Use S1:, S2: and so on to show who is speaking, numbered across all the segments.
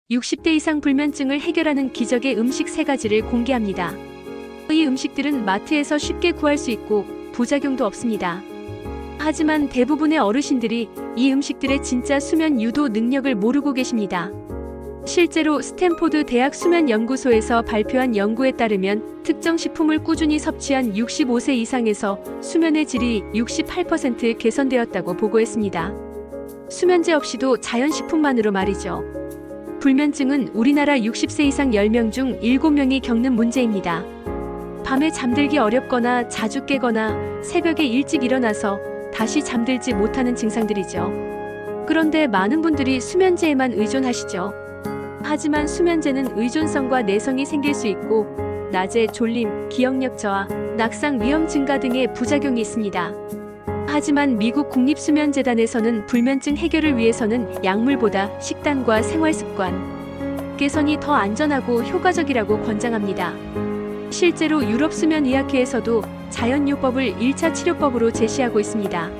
S1: 60대 이상 불면증을 해결하는 기적의 음식 3가지를 공개합니다. 이 음식들은 마트에서 쉽게 구할 수 있고 부작용도 없습니다. 하지만 대부분의 어르신들이 이 음식들의 진짜 수면 유도 능력을 모르고 계십니다. 실제로 스탠포드 대학 수면연구소에서 발표한 연구에 따르면 특정 식품을 꾸준히 섭취한 65세 이상에서 수면의 질이 68% 개선되었다고 보고했습니다. 수면제 없이도 자연식품만으로 말이죠. 불면증은 우리나라 60세 이상 10명 중 7명이 겪는 문제입니다. 밤에 잠들기 어렵거나 자주 깨거나 새벽에 일찍 일어나서 다시 잠들지 못하는 증상들이죠. 그런데 많은 분들이 수면제에만 의존하시죠. 하지만 수면제는 의존성과 내성이 생길 수 있고 낮에 졸림, 기억력 저하, 낙상 위험 증가 등의 부작용이 있습니다. 하지만 미국 국립수면재단에서는 불면증 해결을 위해서는 약물보다 식단과 생활습관 개선이 더 안전하고 효과적이라고 권장합니다. 실제로 유럽수면의학회에서도 자연요법을 1차 치료법으로 제시하고 있습니다.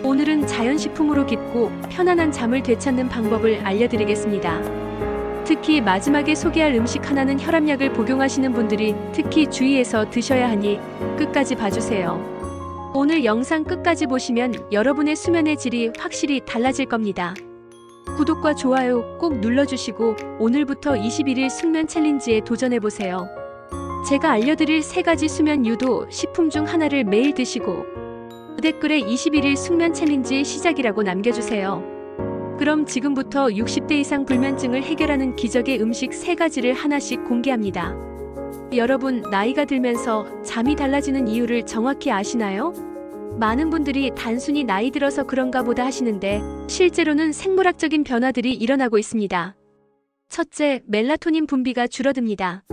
S1: 오늘은 자연식품으로 깊고 편안한 잠을 되찾는 방법을 알려드리겠습니다. 특히 마지막에 소개할 음식 하나는 혈압약을 복용하시는 분들이 특히 주의해서 드셔야 하니 끝까지 봐주세요. 오늘 영상 끝까지 보시면 여러분의 수면의 질이 확실히 달라질 겁니다. 구독과 좋아요 꼭 눌러주시고 오늘부터 21일 숙면 챌린지에 도전해보세요. 제가 알려드릴 3가지 수면 유도 식품 중 하나를 매일 드시고 댓글에 21일 숙면 챌린지 시작이라고 남겨주세요. 그럼 지금부터 60대 이상 불면증을 해결하는 기적의 음식 3가지를 하나씩 공개합니다. 여러분, 나이가 들면서 잠이 달라지는 이유를 정확히 아시나요? 많은 분들이 단순히 나이 들어서 그런가 보다 하시는데 실제로는 생물학적인 변화들이 일어나고 있습니다. 첫째, 멜라토닌 분비가 줄어듭니다.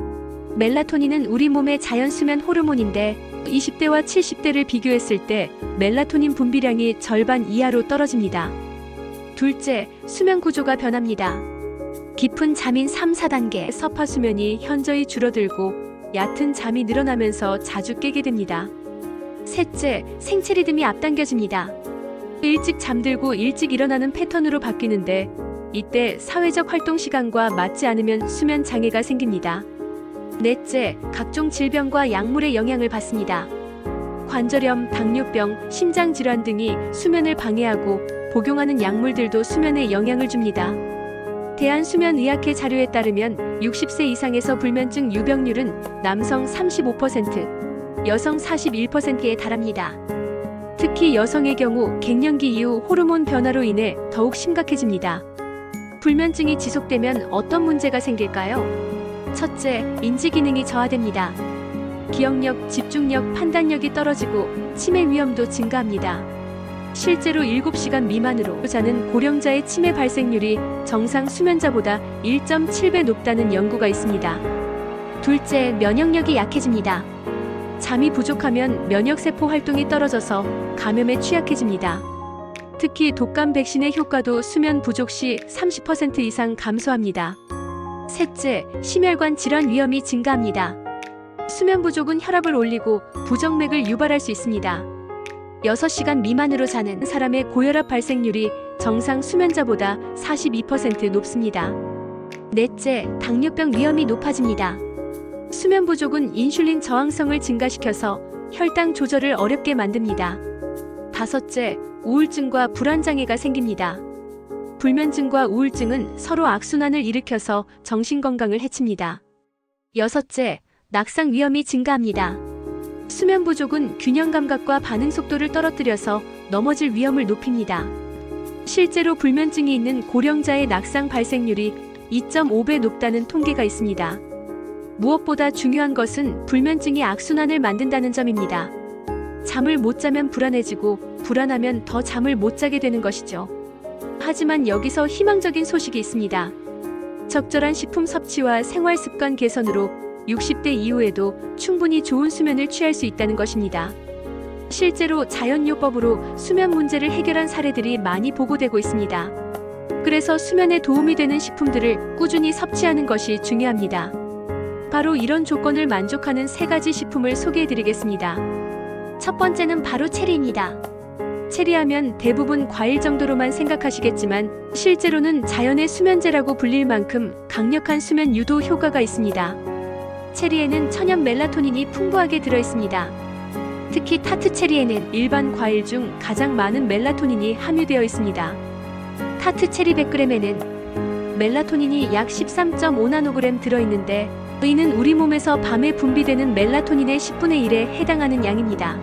S1: 멜라토닌은 우리 몸의 자연 수면 호르몬인데 20대와 70대를 비교했을 때 멜라토닌 분비량이 절반 이하로 떨어집니다. 둘째, 수면 구조가 변합니다. 깊은 잠인 3, 4단계 서파 수면이 현저히 줄어들고 얕은 잠이 늘어나면서 자주 깨게 됩니다. 셋째, 생체 리듬이 앞당겨집니다. 일찍 잠들고 일찍 일어나는 패턴으로 바뀌는데 이때 사회적 활동 시간과 맞지 않으면 수면 장애가 생깁니다. 넷째, 각종 질병과 약물의 영향을 받습니다. 관절염, 당뇨병, 심장질환 등이 수면을 방해하고 복용하는 약물들도 수면에 영향을 줍니다. 대한수면의학회 자료에 따르면 60세 이상에서 불면증 유병률은 남성 35%, 여성 41%에 달합니다. 특히 여성의 경우 갱년기 이후 호르몬 변화로 인해 더욱 심각해집니다. 불면증이 지속되면 어떤 문제가 생길까요? 첫째, 인지 기능이 저하됩니다. 기억력, 집중력, 판단력이 떨어지고 치매 위험도 증가합니다. 실제로 7시간 미만으로 자는 고령자의 치매 발생률이 정상 수면자보다 1.7배 높다는 연구가 있습니다. 둘째, 면역력이 약해집니다. 잠이 부족하면 면역세포 활동이 떨어져서 감염에 취약해집니다. 특히 독감 백신의 효과도 수면 부족 시 30% 이상 감소합니다. 셋째, 심혈관 질환 위험이 증가합니다. 수면 부족은 혈압을 올리고 부정맥을 유발할 수 있습니다. 6시간 미만으로 자는 사람의 고혈압 발생률이 정상 수면자보다 42% 높습니다. 넷째, 당뇨병 위험이 높아집니다. 수면 부족은 인슐린 저항성을 증가시켜서 혈당 조절을 어렵게 만듭니다. 다섯째, 우울증과 불안장애가 생깁니다. 불면증과 우울증은 서로 악순환을 일으켜서 정신건강을 해칩니다. 여섯째, 낙상 위험이 증가합니다. 수면 부족은 균형 감각과 반응 속도를 떨어뜨려서 넘어질 위험을 높입니다. 실제로 불면증이 있는 고령자의 낙상 발생률이 2.5배 높다는 통계가 있습니다. 무엇보다 중요한 것은 불면증이 악순환을 만든다는 점입니다. 잠을 못 자면 불안해지고 불안하면 더 잠을 못 자게 되는 것이죠. 하지만 여기서 희망적인 소식이 있습니다. 적절한 식품 섭취와 생활 습관 개선으로 60대 이후에도 충분히 좋은 수면을 취할 수 있다는 것입니다. 실제로 자연요법으로 수면 문제를 해결한 사례들이 많이 보고되고 있습니다. 그래서 수면에 도움이 되는 식품들을 꾸준히 섭취하는 것이 중요합니다. 바로 이런 조건을 만족하는 3가지 식품을 소개해드리겠습니다. 첫 번째는 바로 체리입니다. 체리하면 대부분 과일 정도로만 생각하시겠지만 실제로는 자연의 수면제라고 불릴 만큼 강력한 수면 유도 효과가 있습니다. 체리에는 천연 멜라토닌이 풍부하게 들어있습니다. 특히 타트 체리에는 일반 과일 중 가장 많은 멜라토닌이 함유되어 있습니다. 타트 체리 100g에는 멜라토닌이 약 13.5나노그램 들어있는데 이는 우리 몸에서 밤에 분비되는 멜라토닌의 10분의 1에 해당하는 양입니다.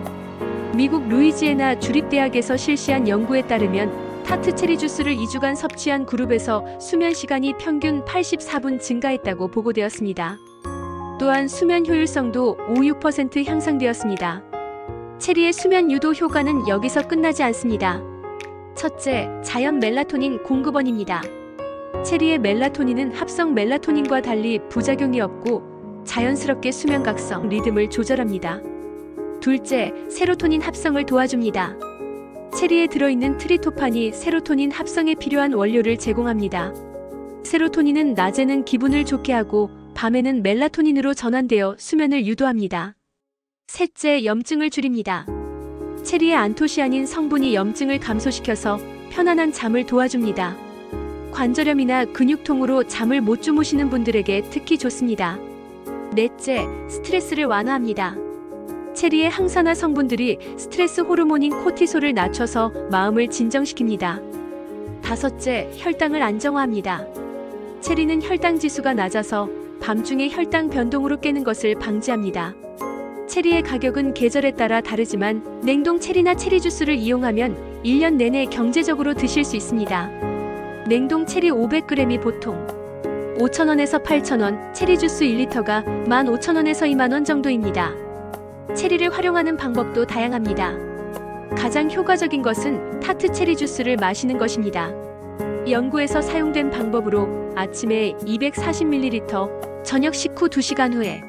S1: 미국 루이지애나 주립대학에서 실시한 연구에 따르면 타트 체리 주스를 2주간 섭취한 그룹에서 수면 시간이 평균 84분 증가했다고 보고되었습니다. 또한 수면 효율성도 5~6% 향상되었습니다. 체리의 수면 유도 효과는 여기서 끝나지 않습니다. 첫째, 자연 멜라토닌 공급원입니다. 체리의 멜라토닌은 합성 멜라토닌과 달리 부작용이 없고 자연스럽게 수면 각성, 리듬을 조절합니다. 둘째, 세로토닌 합성을 도와줍니다. 체리에 들어있는 트리토판이 세로토닌 합성에 필요한 원료를 제공합니다. 세로토닌은 낮에는 기분을 좋게 하고 밤에는 멜라토닌으로 전환되어 수면을 유도합니다. 셋째, 염증을 줄입니다. 체리의 안토시아닌 성분이 염증을 감소시켜서 편안한 잠을 도와줍니다. 관절염이나 근육통으로 잠을 못 주무시는 분들에게 특히 좋습니다. 넷째, 스트레스를 완화합니다. 체리의 항산화 성분들이 스트레스 호르몬인 코티솔을 낮춰서 마음을 진정시킵니다. 다섯째, 혈당을 안정화합니다. 체리는 혈당 지수가 낮아서 밤중에 혈당 변동으로 깨는 것을 방지합니다. 체리의 가격은 계절에 따라 다르지만 냉동 체리나 체리 주스를 이용하면 1년 내내 경제적으로 드실 수 있습니다. 냉동 체리 500g이 보통 5,000원에서 8,000원, 체리 주스 1리터가 15,000원에서 20,000원 정도입니다. 체리를 활용하는 방법도 다양합니다. 가장 효과적인 것은 타트 체리 주스를 마시는 것입니다. 연구에서 사용된 방법으로 아침에 240ml, 저녁 식후 2시간 후에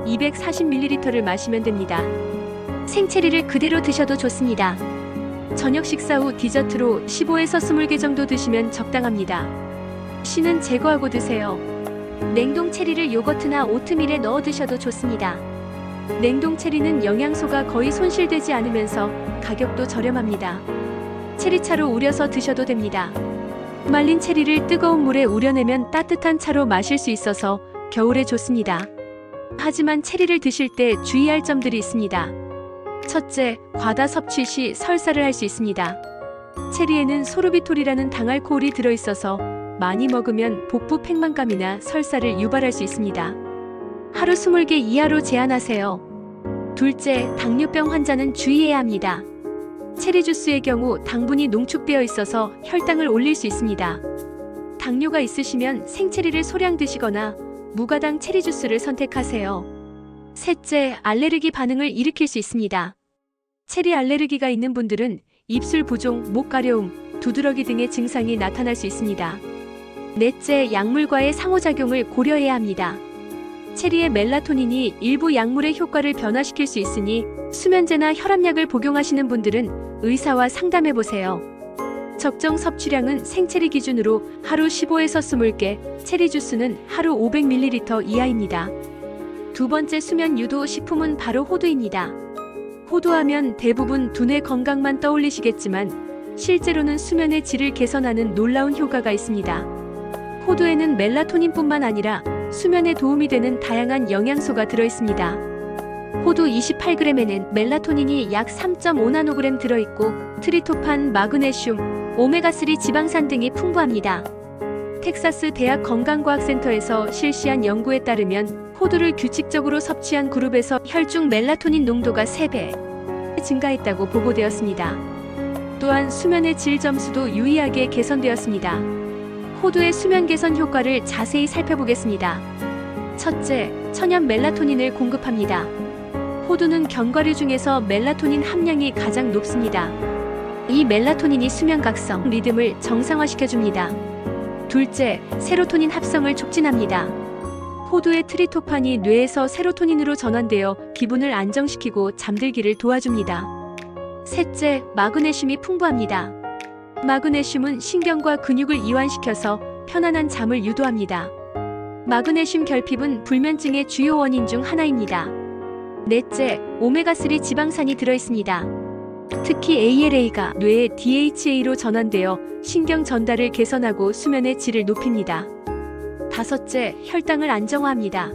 S1: 240ml를 마시면 됩니다. 생체리를 그대로 드셔도 좋습니다. 저녁 식사 후 디저트로 15에서 20개 정도 드시면 적당합니다. 씨는 제거하고 드세요. 냉동 체리를 요거트나 오트밀에 넣어 드셔도 좋습니다. 냉동 체리는 영양소가 거의 손실되지 않으면서 가격도 저렴합니다. 체리차로 우려서 드셔도 됩니다. 말린 체리를 뜨거운 물에 우려내면 따뜻한 차로 마실 수 있어서 겨울에 좋습니다. 하지만 체리를 드실 때 주의할 점들이 있습니다. 첫째, 과다 섭취 시 설사를 할 수 있습니다. 체리에는 소르비톨이라는 당알코올이 들어있어서 많이 먹으면 복부 팽만감이나 설사를 유발할 수 있습니다. 하루 20개 이하로 제한하세요. 둘째, 당뇨병 환자는 주의해야 합니다. 체리 주스의 경우 당분이 농축되어 있어서 혈당을 올릴 수 있습니다. 당뇨가 있으시면 생체리를 소량 드시거나 무가당 체리 주스를 선택하세요. 셋째, 알레르기 반응을 일으킬 수 있습니다. 체리 알레르기가 있는 분들은 입술 부종, 목 가려움, 두드러기 등의 증상이 나타날 수 있습니다. 넷째, 약물과의 상호작용을 고려해야 합니다. 체리의 멜라토닌이 일부 약물의 효과를 변화시킬 수 있으니 수면제나 혈압약을 복용하시는 분들은 의사와 상담해보세요. 적정 섭취량은 생체리 기준으로 하루 15에서 20개, 체리 주스는 하루 500ml 이하입니다. 두 번째 수면 유도 식품은 바로 호두입니다. 호두하면 대부분 두뇌 건강만 떠올리시겠지만 실제로는 수면의 질을 개선하는 놀라운 효과가 있습니다. 호두에는 멜라토닌뿐만 아니라 수면에 도움이 되는 다양한 영양소가 들어있습니다. 호두 28g에는 멜라토닌이 약 3.5나노그램 들어있고 트리토판, 마그네슘, 오메가3 지방산 등이 풍부합니다. 텍사스 대학 건강과학센터에서 실시한 연구에 따르면 호두를 규칙적으로 섭취한 그룹에서 혈중 멜라토닌 농도가 3배 증가했다고 보고되었습니다. 또한 수면의 질 점수도 유의하게 개선되었습니다. 호두의 수면 개선 효과를 자세히 살펴보겠습니다. 첫째, 천연 멜라토닌을 공급합니다. 호두는 견과류 중에서 멜라토닌 함량이 가장 높습니다. 이 멜라토닌이 수면 각성, 리듬을 정상화시켜줍니다. 둘째, 세로토닌 합성을 촉진합니다. 호두의 트리토판이 뇌에서 세로토닌으로 전환되어 기분을 안정시키고 잠들기를 도와줍니다. 셋째, 마그네슘이 풍부합니다. 마그네슘은 신경과 근육을 이완시켜서 편안한 잠을 유도합니다. 마그네슘 결핍은 불면증의 주요 원인 중 하나입니다. 넷째, 오메가3 지방산이 들어있습니다. 특히 ALA가 뇌의 DHA로 전환되어 신경 전달을 개선하고 수면의 질을 높입니다. 다섯째, 혈당을 안정화합니다.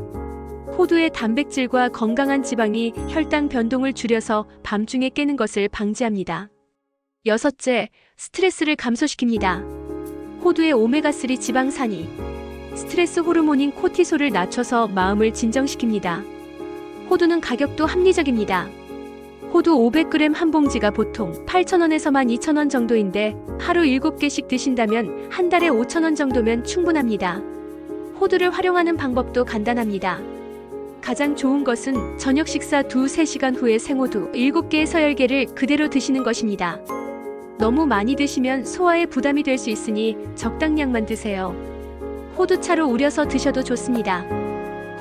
S1: 호두의 단백질과 건강한 지방이 혈당 변동을 줄여서 밤중에 깨는 것을 방지합니다. 여섯째, 스트레스를 감소시킵니다. 호두의 오메가3 지방산이 스트레스 호르몬인 코티솔을 낮춰서 마음을 진정시킵니다. 호두는 가격도 합리적입니다. 호두 500g 한 봉지가 보통 8,000원에서 12,000원 정도인데 하루 7개씩 드신다면 한 달에 5,000원 정도면 충분합니다. 호두를 활용하는 방법도 간단합니다. 가장 좋은 것은 저녁 식사 2-3시간 후에 생호두 7개에서 10개를 그대로 드시는 것입니다. 너무 많이 드시면 소화에 부담이 될 수 있으니 적당량만 드세요. 호두차로 우려서 드셔도 좋습니다.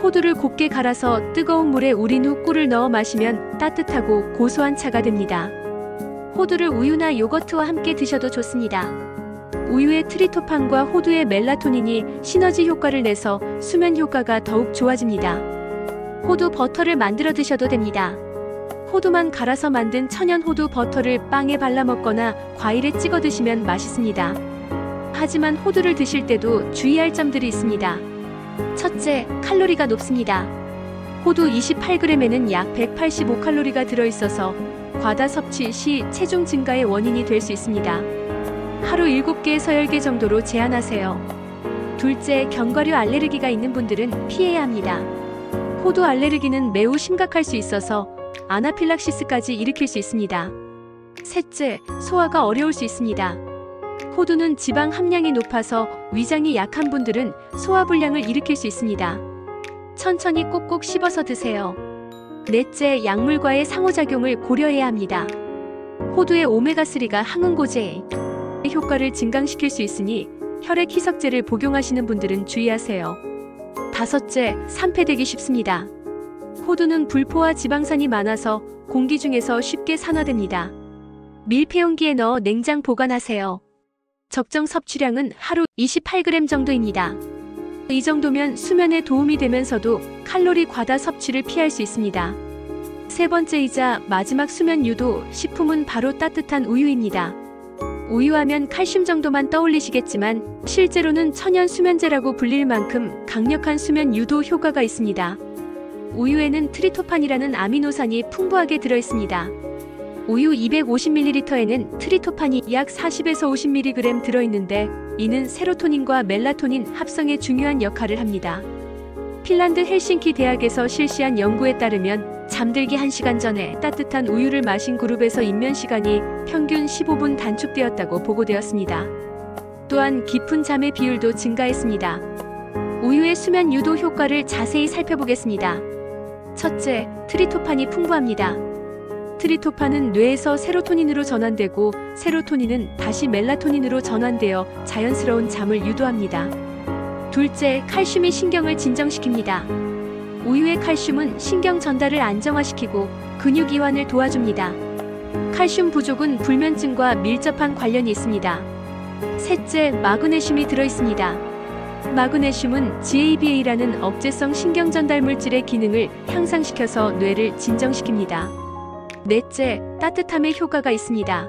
S1: 호두를 곱게 갈아서 뜨거운 물에 우린 후 꿀을 넣어 마시면 따뜻하고 고소한 차가 됩니다. 호두를 우유나 요거트와 함께 드셔도 좋습니다. 우유의 트리토판과 호두의 멜라토닌이 시너지 효과를 내서 수면 효과가 더욱 좋아집니다. 호두 버터를 만들어 드셔도 됩니다. 호두만 갈아서 만든 천연 호두 버터를 빵에 발라 먹거나 과일에 찍어 드시면 맛있습니다. 하지만 호두를 드실 때도 주의할 점들이 있습니다. 첫째, 칼로리가 높습니다. 호두 28g에는 약 185칼로리가 들어있어서 과다 섭취 시 체중 증가의 원인이 될 수 있습니다. 하루 7개에서 10개 정도로 제한하세요. 둘째, 견과류 알레르기가 있는 분들은 피해야 합니다. 호두 알레르기는 매우 심각할 수 있어서 아나필락시스까지 일으킬 수 있습니다. 셋째, 소화가 어려울 수 있습니다. 호두는 지방 함량이 높아서 위장이 약한 분들은 소화불량을 일으킬 수 있습니다. 천천히 꼭꼭 씹어서 드세요. 넷째, 약물과의 상호작용을 고려해야 합니다. 호두의 오메가3가 항응고제의 효과를 증강시킬 수 있으니 혈액 희석제를 복용하시는 분들은 주의하세요. 다섯째, 산패되기 쉽습니다. 호두는 불포화 지방산이 많아서 공기 중에서 쉽게 산화됩니다. 밀폐용기에 넣어 냉장 보관하세요. 적정 섭취량은 하루 28g 정도입니다. 이 정도면 수면에 도움이 되면서도 칼로리 과다 섭취를 피할 수 있습니다. 세 번째이자 마지막 수면 유도 식품은 바로 따뜻한 우유입니다. 우유하면 칼슘 정도만 떠올리시겠지만 실제로는 천연 수면제라고 불릴 만큼 강력한 수면 유도 효과가 있습니다. 우유에는 트리토판이라는 아미노산이 풍부하게 들어있습니다. 우유 250ml에는 트리토판이 약 40에서 50mg 들어있는데 이는 세로토닌과 멜라토닌 합성에 중요한 역할을 합니다. 핀란드 헬싱키 대학에서 실시한 연구에 따르면 잠들기 1시간 전에 따뜻한 우유를 마신 그룹에서 입면 시간이 평균 15분 단축되었다고 보고되었습니다. 또한 깊은 잠의 비율도 증가했습니다. 우유의 수면 유도 효과를 자세히 살펴보겠습니다. 첫째, 트리토판이 풍부합니다. 트리토판은 뇌에서 세로토닌으로 전환되고 세로토닌은 다시 멜라토닌으로 전환되어 자연스러운 잠을 유도합니다. 둘째, 칼슘이 신경을 진정시킵니다. 우유의 칼슘은 신경 전달을 안정화시키고 근육 이완을 도와줍니다. 칼슘 부족은 불면증과 밀접한 관련이 있습니다. 셋째, 마그네슘이 들어있습니다. 마그네슘은 GABA라는 억제성 신경전달 물질의 기능을 향상시켜서 뇌를 진정시킵니다. 넷째, 따뜻함의 효과가 있습니다.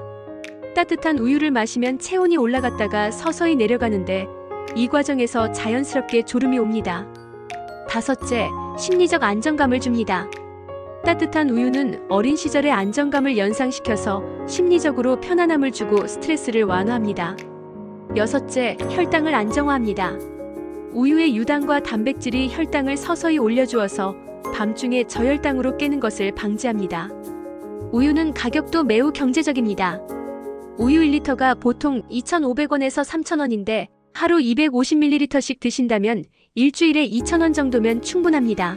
S1: 따뜻한 우유를 마시면 체온이 올라갔다가 서서히 내려가는데 이 과정에서 자연스럽게 졸음이 옵니다. 다섯째, 심리적 안정감을 줍니다. 따뜻한 우유는 어린 시절의 안정감을 연상시켜서 심리적으로 편안함을 주고 스트레스를 완화합니다. 여섯째, 혈당을 안정화합니다. 우유의 유당과 단백질이 혈당을 서서히 올려주어서 밤중에 저혈당으로 깨는 것을 방지합니다. 우유는 가격도 매우 경제적입니다. 우유 1리터가 보통 2,500원에서 3,000원인데 하루 250ml씩 드신다면 일주일에 2,000원 정도면 충분합니다.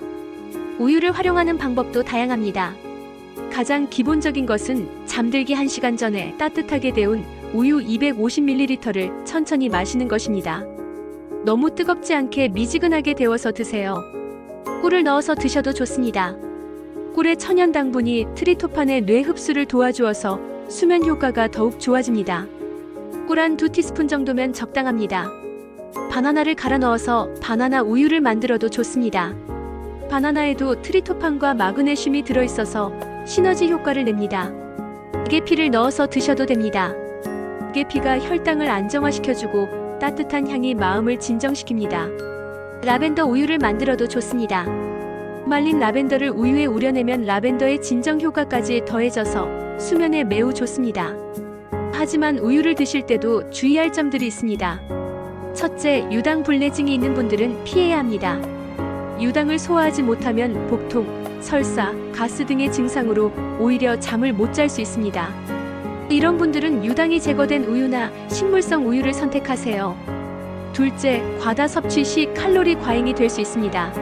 S1: 우유를 활용하는 방법도 다양합니다. 가장 기본적인 것은 잠들기 1시간 전에 따뜻하게 데운 우유 250ml를 천천히 마시는 것입니다. 너무 뜨겁지 않게 미지근하게 데워서 드세요. 꿀을 넣어서 드셔도 좋습니다. 꿀의 천연 당분이 트리토판의 뇌 흡수를 도와주어서 수면 효과가 더욱 좋아집니다. 꿀 한 2티스푼 정도면 적당합니다. 바나나를 갈아 넣어서 바나나 우유를 만들어도 좋습니다. 바나나에도 트리토판과 마그네슘이 들어있어서 시너지 효과를 냅니다. 무게피를 넣어서 드셔도 됩니다. 무게피가 혈당을 안정화시켜주고 따뜻한 향이 마음을 진정시킵니다. 라벤더 우유를 만들어도 좋습니다. 말린 라벤더를 우유에 우려내면 라벤더의 진정 효과까지 더해져서 수면에 매우 좋습니다. 하지만 우유를 드실 때도 주의할 점들이 있습니다. 첫째, 유당 불내증이 있는 분들은 피해야 합니다. 유당을 소화하지 못하면 복통, 설사, 가스 등의 증상으로 오히려 잠을 못 잘 수 있습니다. 이런 분들은 유당이 제거된 우유나 식물성 우유를 선택하세요. 둘째, 과다 섭취 시 칼로리 과잉이 될 수 있습니다.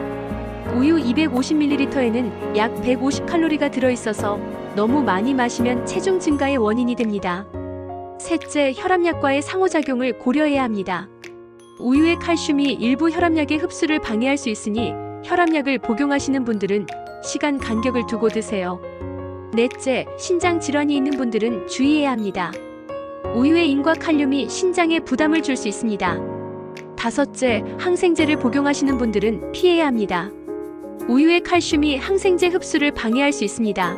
S1: 우유 250ml에는 약 150칼로리가 들어있어서 너무 많이 마시면 체중 증가의 원인이 됩니다. 셋째, 혈압약과의 상호작용을 고려해야 합니다. 우유의 칼슘이 일부 혈압약의 흡수를 방해할 수 있으니 혈압약을 복용하시는 분들은 시간 간격을 두고 드세요. 넷째, 신장 질환이 있는 분들은 주의해야 합니다. 우유의 인과 칼륨이 신장에 부담을 줄 수 있습니다. 다섯째, 항생제를 복용하시는 분들은 피해야 합니다. 우유의 칼슘이 항생제 흡수를 방해할 수 있습니다.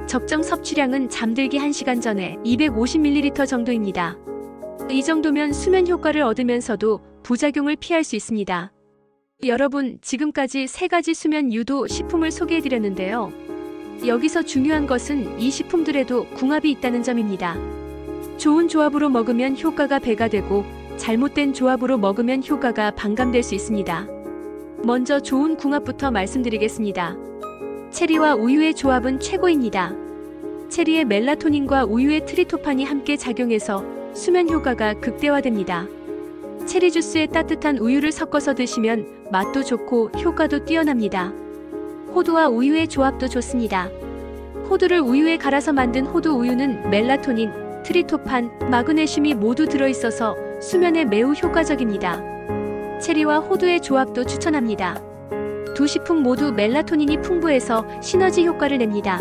S1: 적정 섭취량은 잠들기 1시간 전에 250ml 정도입니다. 이 정도면 수면 효과를 얻으면서도 부작용을 피할 수 있습니다. 여러분, 지금까지 3가지 수면 유도 식품을 소개해드렸는데요. 여기서 중요한 것은 이 식품들에도 궁합이 있다는 점입니다. 좋은 조합으로 먹으면 효과가 배가 되고 잘못된 조합으로 먹으면 효과가 반감될 수 있습니다. 먼저 좋은 궁합부터 말씀드리겠습니다. 체리와 우유의 조합은 최고입니다. 체리의 멜라토닌과 우유의 트리토판이 함께 작용해서 수면 효과가 극대화됩니다. 체리 주스에 따뜻한 우유를 섞어서 드시면 맛도 좋고 효과도 뛰어납니다. 호두와 우유의 조합도 좋습니다. 호두를 우유에 갈아서 만든 호두 우유는 멜라토닌, 트리토판, 마그네슘이 모두 들어있어서 수면에 매우 효과적입니다. 체리와 호두의 조합도 추천합니다. 두 식품 모두 멜라토닌이 풍부해서 시너지 효과를 냅니다.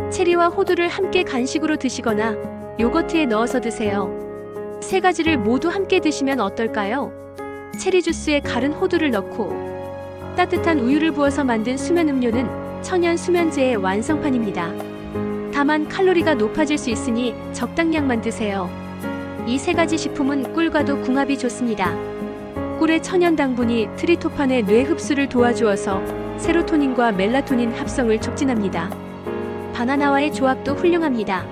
S1: 체리와 호두를 함께 간식으로 드시거나 요거트에 넣어서 드세요. 3가지를 모두 함께 드시면 어떨까요? 체리 주스에 갈은 호두를 넣고 따뜻한 우유를 부어서 만든 수면 음료는 천연 수면제의 완성판입니다. 다만 칼로리가 높아질 수 있으니 적당량만 드세요. 이 3가지 식품은 꿀과도 궁합이 좋습니다. 꿀의 천연 당분이 트리토판의 뇌 흡수를 도와주어서 세로토닌과 멜라토닌 합성을 촉진합니다. 바나나와의 조합도 훌륭합니다.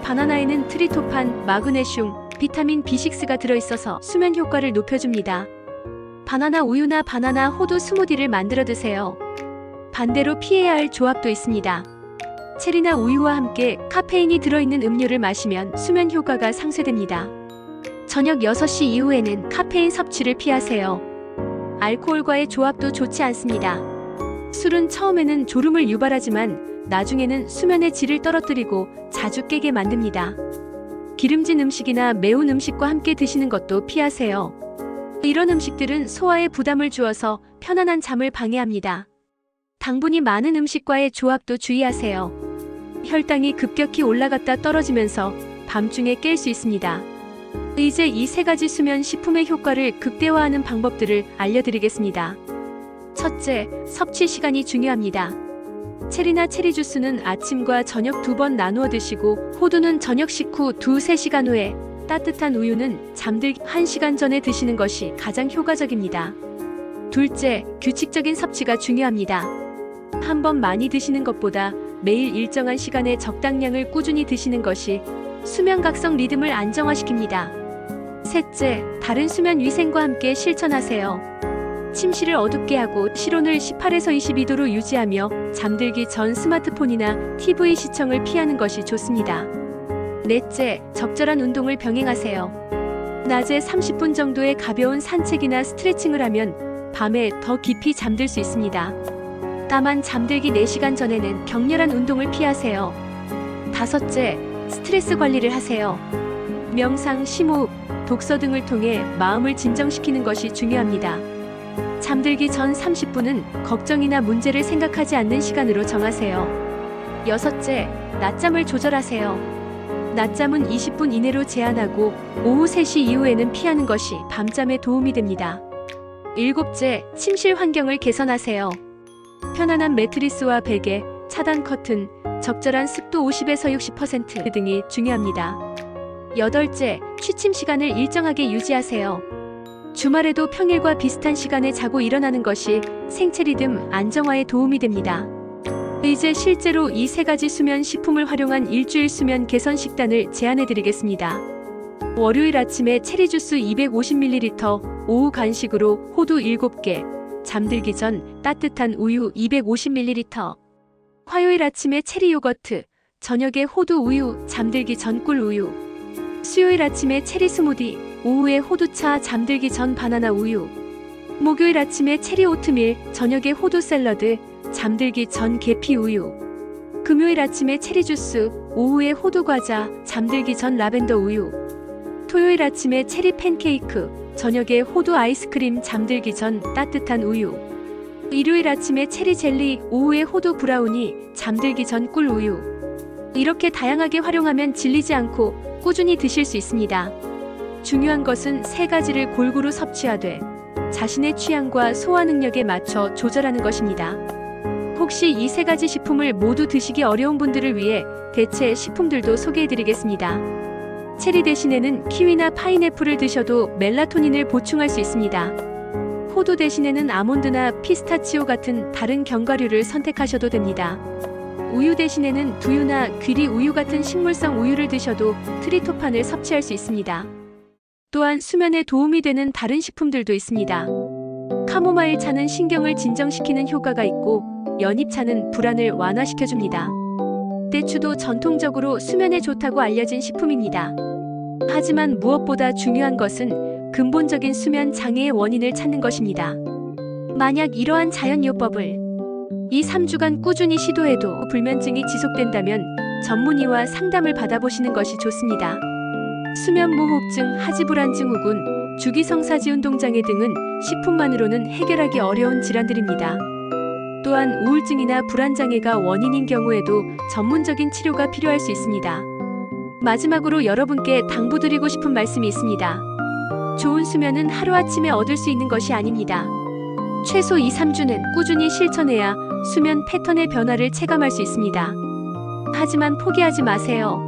S1: 바나나에는 트리토판, 마그네슘, 비타민 B6가 들어있어서 수면 효과를 높여줍니다. 바나나 우유나 바나나 호두 스무디를 만들어 드세요. 반대로 피해야 할 조합도 있습니다. 체리나 우유와 함께 카페인이 들어있는 음료를 마시면 수면 효과가 상쇄됩니다. 저녁 6시 이후에는 카페인 섭취를 피하세요. 알코올과의 조합도 좋지 않습니다. 술은 처음에는 졸음을 유발하지만 나중에는 수면의 질을 떨어뜨리고 자주 깨게 만듭니다. 기름진 음식이나 매운 음식과 함께 드시는 것도 피하세요. 이런 음식들은 소화에 부담을 주어서 편안한 잠을 방해합니다. 당분이 많은 음식과의 조합도 주의하세요. 혈당이 급격히 올라갔다 떨어지면서 밤중에 깰 수 있습니다. 이제 이 3가지 수면 식품의 효과를 극대화하는 방법들을 알려드리겠습니다. 첫째, 섭취 시간이 중요합니다. 체리나 체리 주스는 아침과 저녁 2번 나누어 드시고 호두는 저녁 식후 2-3시간 후에 따뜻한 우유는 잠들기 1시간 전에 드시는 것이 가장 효과적입니다. 둘째, 규칙적인 섭취가 중요합니다. 한 번 많이 드시는 것보다 매일 일정한 시간에 적당량을 꾸준히 드시는 것이 수면 각성 리듬을 안정화시킵니다. 셋째, 바른 수면 위생과 함께 실천하세요. 침실을 어둡게 하고 실온을 18에서 22도로 유지하며 잠들기 전 스마트폰이나 TV 시청을 피하는 것이 좋습니다. 넷째, 적절한 운동을 병행하세요. 낮에 30분 정도의 가벼운 산책이나 스트레칭을 하면 밤에 더 깊이 잠들 수 있습니다. 다만 잠들기 4시간 전에는 격렬한 운동을 피하세요. 다섯째, 스트레스 관리를 하세요. 명상, 심호흡, 독서 등을 통해 마음을 진정시키는 것이 중요합니다. 잠들기 전 30분은 걱정이나 문제를 생각하지 않는 시간으로 정하세요. 여섯째, 낮잠을 조절하세요. 낮잠은 20분 이내로 제한하고 오후 3시 이후에는 피하는 것이 밤잠에 도움이 됩니다. 일곱째, 침실 환경을 개선하세요. 편안한 매트리스와 베개, 차단 커튼, 적절한 습도 50에서 60% 등이 중요합니다. 여덟째, 취침 시간을 일정하게 유지하세요. 주말에도 평일과 비슷한 시간에 자고 일어나는 것이 생체 리듬 안정화에 도움이 됩니다. 이제 실제로 이 세 가지 수면 식품을 활용한 일주일 수면 개선 식단을 제안해 드리겠습니다. 월요일 아침에 체리 주스 250ml, 오후 간식으로 호두 7개, 잠들기 전 따뜻한 우유 250ml. 화요일 아침에 체리 요거트, 저녁에 호두 우유, 잠들기 전 꿀 우유. 수요일 아침에 체리 스무디, 오후에 호두차, 잠들기 전 바나나 우유. 목요일 아침에 체리 오트밀, 저녁에 호두 샐러드, 잠들기 전 계피 우유. 금요일 아침에 체리 주스, 오후에 호두 과자, 잠들기 전 라벤더 우유. 토요일 아침에 체리 팬케이크, 저녁에 호두 아이스크림, 잠들기 전 따뜻한 우유. 일요일 아침에 체리 젤리, 오후에 호두 브라우니, 잠들기 전 꿀 우유. 이렇게 다양하게 활용하면 질리지 않고 꾸준히 드실 수 있습니다. 중요한 것은 세 가지를 골고루 섭취하되 자신의 취향과 소화 능력에 맞춰 조절하는 것입니다. 혹시 이 세 가지 식품을 모두 드시기 어려운 분들을 위해 대체 식품들도 소개해드리겠습니다. 체리 대신에는 키위나 파인애플을 드셔도 멜라토닌을 보충할 수 있습니다. 호두 대신에는 아몬드나 피스타치오 같은 다른 견과류를 선택하셔도 됩니다. 우유 대신에는 두유나 귀리 우유 같은 식물성 우유를 드셔도 트리토판을 섭취할 수 있습니다. 또한 수면에 도움이 되는 다른 식품들도 있습니다. 카모마일 차는 신경을 진정시키는 효과가 있고 연잎차는 불안을 완화시켜줍니다. 대추도 전통적으로 수면에 좋다고 알려진 식품입니다. 하지만 무엇보다 중요한 것은 근본적인 수면 장애의 원인을 찾는 것입니다. 만약 이러한 자연요법을 2-3주간 꾸준히 시도해도 불면증이 지속된다면 전문의와 상담을 받아보시는 것이 좋습니다. 수면무호흡증, 하지불안증후군, 주기성사지운동장애 등은 식품만으로는 해결하기 어려운 질환들입니다. 또한 우울증이나 불안장애가 원인인 경우에도 전문적인 치료가 필요할 수 있습니다. 마지막으로 여러분께 당부드리고 싶은 말씀이 있습니다. 좋은 수면은 하루아침에 얻을 수 있는 것이 아닙니다. 최소 2-3주는 꾸준히 실천해야 수면 패턴의 변화를 체감할 수 있습니다. 하지만 포기하지 마세요.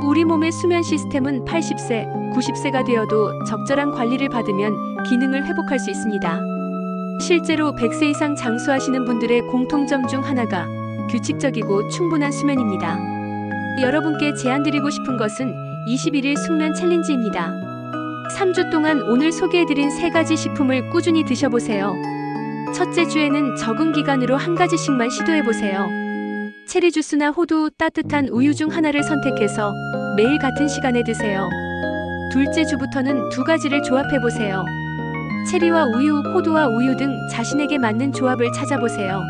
S1: 우리 몸의 수면 시스템은 80세, 90세가 되어도 적절한 관리를 받으면 기능을 회복할 수 있습니다. 실제로 100세 이상 장수하시는 분들의 공통점 중 하나가 규칙적이고 충분한 수면입니다. 여러분께 제안드리고 싶은 것은 21일 숙면 챌린지입니다. 3주 동안 오늘 소개해드린 3가지 식품을 꾸준히 드셔보세요. 첫째 주에는 적응 기간으로 1가지씩만 시도해보세요. 체리 주스나 호두, 따뜻한 우유 중 하나를 선택해서 매일 같은 시간에 드세요. 둘째 주부터는 2가지를 조합해보세요. 체리와 우유, 호두와 우유 등 자신에게 맞는 조합을 찾아보세요.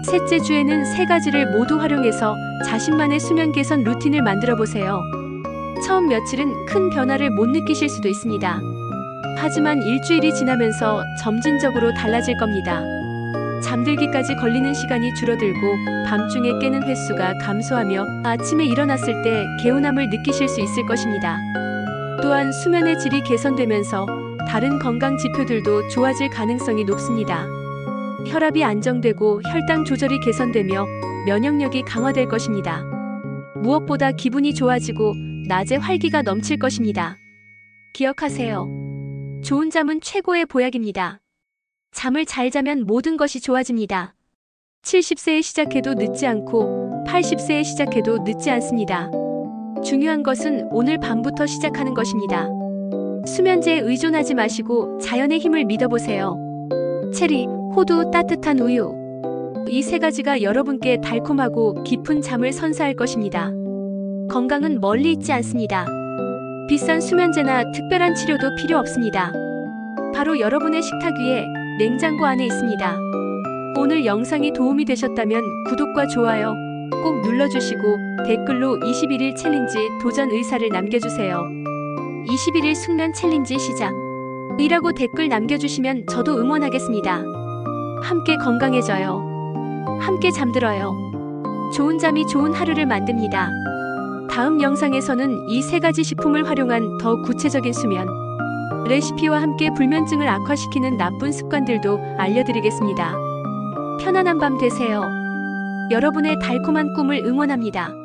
S1: 셋째 주에는 3가지를 모두 활용해서 자신만의 수면 개선 루틴을 만들어보세요. 처음 며칠은 큰 변화를 못 느끼실 수도 있습니다. 하지만 일주일이 지나면서 점진적으로 달라질 겁니다. 잠들기까지 걸리는 시간이 줄어들고 밤중에 깨는 횟수가 감소하며 아침에 일어났을 때 개운함을 느끼실 수 있을 것입니다. 또한 수면의 질이 개선되면서 다른 건강 지표들도 좋아질 가능성이 높습니다. 혈압이 안정되고 혈당 조절이 개선되며 면역력이 강화될 것입니다. 무엇보다 기분이 좋아지고 낮에 활기가 넘칠 것입니다. 기억하세요. 좋은 잠은 최고의 보약입니다. 잠을 잘 자면 모든 것이 좋아집니다. 70세에 시작해도 늦지 않고 80세에 시작해도 늦지 않습니다. 중요한 것은 오늘 밤부터 시작하는 것입니다. 수면제에 의존하지 마시고 자연의 힘을 믿어보세요. 체리, 호두, 따뜻한 우유. 이 3가지가 여러분께 달콤하고 깊은 잠을 선사할 것입니다. 건강은 멀리 있지 않습니다. 비싼 수면제나 특별한 치료도 필요 없습니다. 바로 여러분의 식탁 위에 냉장고 안에 있습니다. 오늘 영상이 도움이 되셨다면 구독과 좋아요 꼭 눌러주시고 댓글로 21일 챌린지 도전 의사를 남겨주세요. 21일 숙면 챌린지 시작! 이라고 댓글 남겨주시면 저도 응원하겠습니다. 함께 건강해져요. 함께 잠들어요. 좋은 잠이 좋은 하루를 만듭니다. 다음 영상에서는 이 3가지 식품을 활용한 더 구체적인 수면 레시피와 함께 불면증을 악화시키는 나쁜 습관들도 알려드리겠습니다. 편안한 밤 되세요. 여러분의 달콤한 꿈을 응원합니다.